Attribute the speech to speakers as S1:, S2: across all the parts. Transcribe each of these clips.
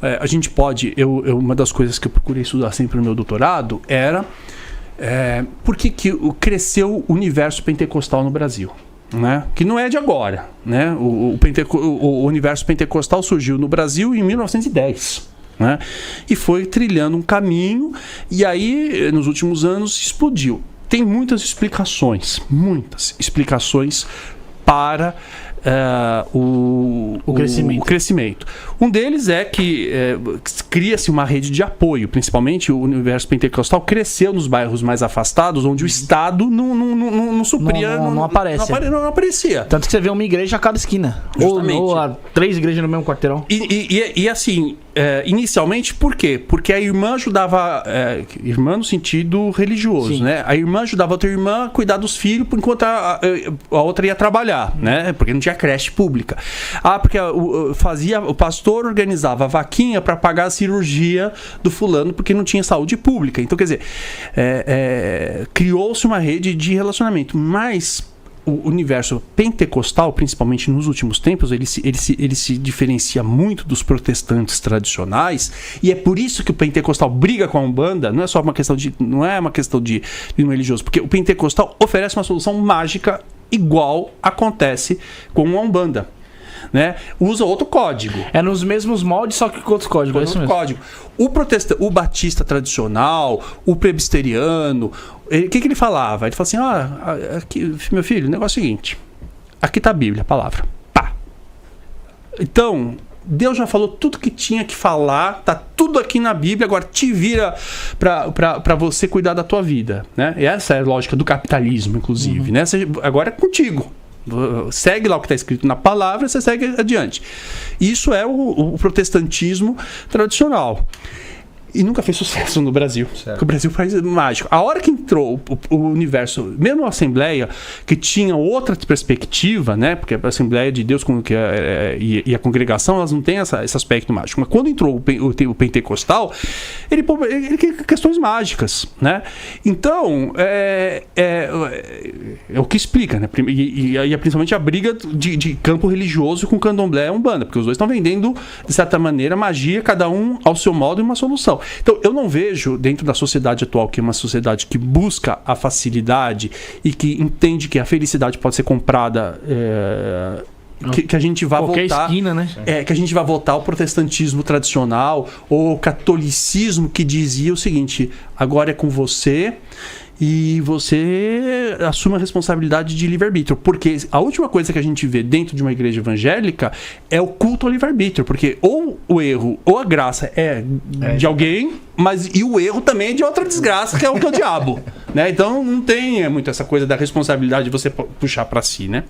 S1: a gente pode... uma das coisas que eu procurei estudar sempre no meu doutorado era por que cresceu o universo pentecostal no Brasil. Né? Que não é de agora, né? O universo pentecostal surgiu no Brasil em 1910, né? E foi trilhando um caminho, e aí nos últimos anos explodiu. Tem muitas explicações para o crescimento. Um deles é que cria-se uma rede de apoio, principalmente o universo pentecostal cresceu nos bairros mais afastados, onde o Estado não supria,
S2: não
S1: aparecia.
S2: Tanto que você vê uma igreja a cada esquina. Ou 3 igrejas no mesmo quarteirão.
S1: E assim, inicialmente, por quê? Porque a irmã ajudava, irmã no sentido religioso,
S2: Sim.
S1: né? A irmã ajudava a outra irmã a cuidar dos filhos enquanto a outra ia trabalhar, né? Porque não tinha creche pública. Porque o pastor organizava a vaquinha para pagar a cirurgia do fulano porque não tinha saúde pública. Então, quer dizer, criou-se uma rede de relacionamento, mas o universo pentecostal, principalmente nos últimos tempos, ele se diferencia muito dos protestantes tradicionais, e é por isso que o pentecostal briga com a Umbanda. Não é uma questão de religioso, porque o pentecostal oferece uma solução mágica igual acontece com a Umbanda, né? Usa outro código.
S2: É nos mesmos moldes, só que com outros códigos. É isso mesmo.
S1: Código. O batista tradicional, o presbiteriano, o que ele falava? Ele falava assim: aqui, meu filho, o negócio é o seguinte, aqui está a Bíblia, a palavra. Pá. Então, Deus já falou tudo que tinha que falar, tá tudo aqui na Bíblia, agora te vira para você cuidar da tua vida, né? E essa é a lógica do capitalismo, inclusive, né? Agora é contigo. Segue lá o que está escrito na palavra, você segue adiante. Isso é o protestantismo tradicional. E nunca fez sucesso no Brasil. Porque o Brasil faz mágico. A hora que entrou o universo, mesmo a Assembleia, que tinha outra perspectiva, né? Porque a Assembleia de Deus e a congregação, elas não têm esse aspecto mágico. Mas quando entrou o pentecostal, ele quer questões mágicas, né? Então, é o que explica, né? E principalmente a briga de campo religioso com candomblé e umbanda, porque os dois estão vendendo, de certa maneira, magia, cada um ao seu modo, e uma solução. Então, eu não vejo dentro da sociedade atual, que é uma sociedade que busca a facilidade e que entende que a felicidade pode ser comprada, que a gente vai
S2: qualquer
S1: voltar,
S2: esquina, né?
S1: Que a gente vai voltar ao protestantismo tradicional ou ao catolicismo, que dizia o seguinte: agora é com você e você assume a responsabilidade de livre-arbítrio. Porque a última coisa que a gente vê dentro de uma igreja evangélica é o culto ao livre-arbítrio. Porque ou o erro ou a graça é de alguém, e o erro também é de outra desgraça, que é o diabo. Né? Então não tem muito essa coisa da responsabilidade de você puxar para si, né?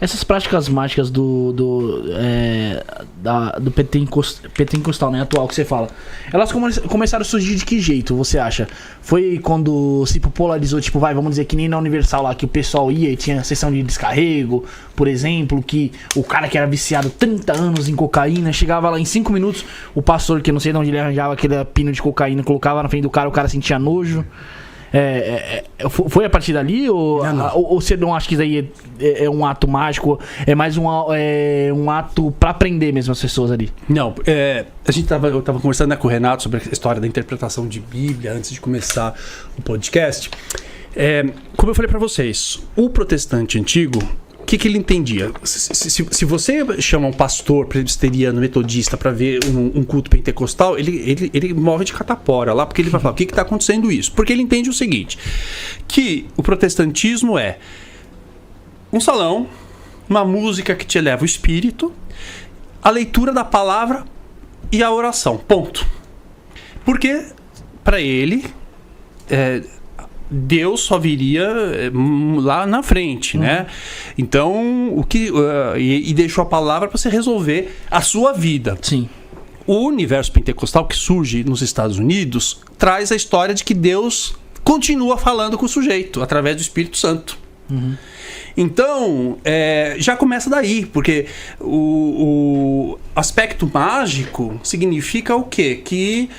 S2: Essas práticas mágicas do pentecostal, né, atual, que você fala, elas começaram a surgir de que jeito, você acha? Foi quando se popularizou, tipo, vamos dizer que nem na Universal lá, que o pessoal ia e tinha sessão de descarrego, por exemplo, que o cara que era viciado 30 anos em cocaína, chegava lá em 5 minutos, o pastor, que eu não sei de onde ele arranjava aquele pino de cocaína, colocava na frente do cara, o cara sentia nojo. Foi a partir dali? Ou você não acha que isso aí é um ato mágico? É mais um ato pra aprender mesmo as pessoas ali?
S1: Não, eu tava conversando com o Renato sobre a história da interpretação de Bíblia antes de começar o podcast. Como eu falei pra vocês, o protestante antigo, o que ele entendia? Se você chama um pastor presbiteriano, metodista, para ver um culto pentecostal, ele morre de catapora lá, porque ele vai falar: o que está acontecendo isso? Porque ele entende o seguinte, que o protestantismo é um salão, uma música que te eleva o espírito, a leitura da palavra e a oração, ponto. Porque para ele Deus só viria lá na frente, né? Então, e deixou a palavra para você resolver a sua vida.
S2: Sim.
S1: O universo pentecostal que surge nos Estados Unidos traz a história de que Deus continua falando com o sujeito através do Espírito Santo. Então, já começa daí, porque o aspecto mágico significa o quê? Que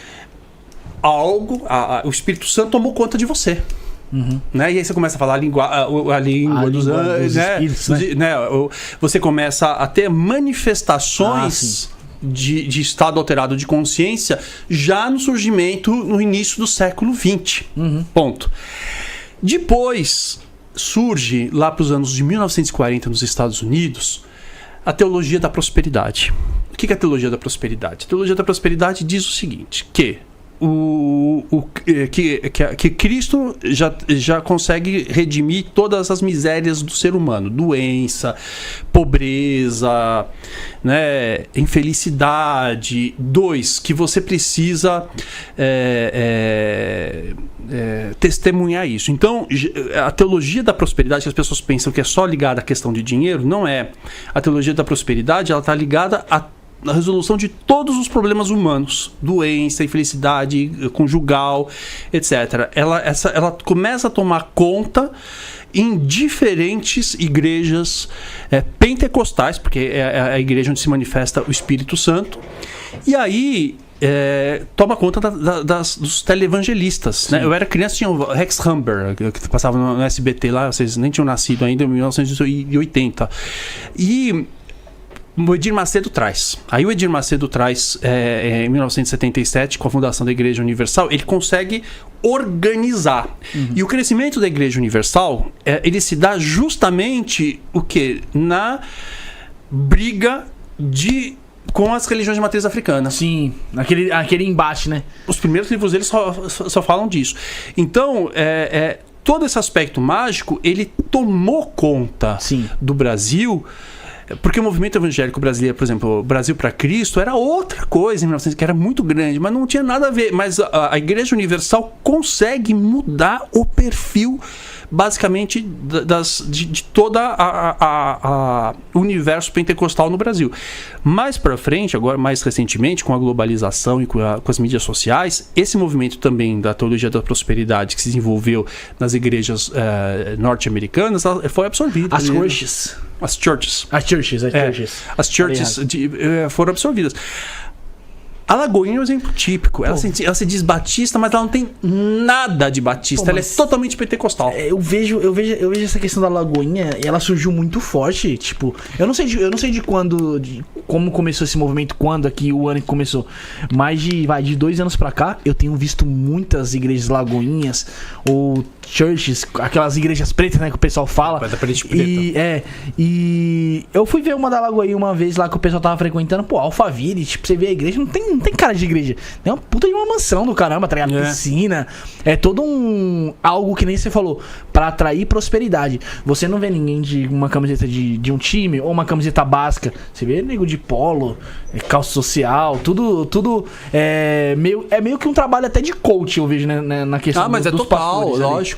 S1: o Espírito Santo tomou conta de você. Né? E aí você começa a falar a língua dos espíritos, né? Você começa a ter manifestações de estado alterado de consciência já no surgimento, no início do século XX. Ponto. Depois surge, lá para os anos de 1940, nos Estados Unidos, a teologia da prosperidade. O que é a teologia da prosperidade? A teologia da prosperidade diz o seguinte, que Cristo já consegue redimir todas as misérias do ser humano, doença, pobreza, né, infelicidade. 2, que você precisa testemunhar isso. Então, a teologia da prosperidade, que as pessoas pensam que é só ligada à questão de dinheiro, não é. A teologia da prosperidade, ela está ligada na resolução de todos os problemas humanos, doença, infelicidade conjugal, etc. Ela começa a tomar conta em diferentes igrejas pentecostais, porque é a igreja onde se manifesta o Espírito Santo, e aí toma conta dos televangelistas, né? Eu era criança, tinha o Rex Humber, que passava no SBT lá, vocês nem tinham nascido ainda, em 1980. E o Edir Macedo traz. Aí o Edir Macedo traz, em 1977, com a fundação da Igreja Universal, ele consegue organizar. E o crescimento da Igreja Universal, ele se dá justamente o quê? Na briga com as religiões de matriz africana.
S2: Sim, aquele embate, né?
S1: Os primeiros livros deles só falam disso. Então, todo esse aspecto mágico, ele tomou conta do Brasil. Porque o movimento evangélico brasileiro, por exemplo, Brasil para Cristo, era outra coisa em 1900, que era muito grande, mas não tinha nada a ver. Mas a Igreja Universal consegue mudar o perfil, basicamente, de toda o universo pentecostal no Brasil. Mais para frente, agora mais recentemente, com a globalização e com as mídias sociais, esse movimento também da teologia da prosperidade que se desenvolveu nas igrejas norte-americanas, foi absorvido.
S2: As churches
S1: foram absorvidas. A Lagoinha é um exemplo típico. Ela se diz batista, mas ela não tem nada de batista. Ela é totalmente pentecostal.
S2: Eu vejo essa questão da Lagoinha, e ela surgiu muito forte. Tipo, eu não sei de quando, como começou esse movimento, quando aqui, o ano que começou. Mas de 2 anos pra cá, eu tenho visto muitas igrejas lagoinhas, ou churches, aquelas igrejas pretas, né, que o pessoal fala. E eu fui ver uma da Lagoinha uma vez lá que o pessoal tava frequentando, pô, Alphaville, tipo, você vê a igreja, não tem cara de igreja. É uma puta de uma mansão do caramba, tá ligado? Piscina. É todo algo que nem você falou, pra atrair prosperidade. Você não vê ninguém de uma camiseta de um time, ou uma camiseta básica. Você vê nego de polo, calça social, tudo meio que um trabalho até de coach, eu vejo, né, na questão
S1: mas
S2: dos
S1: total,
S2: pastores,
S1: lógico.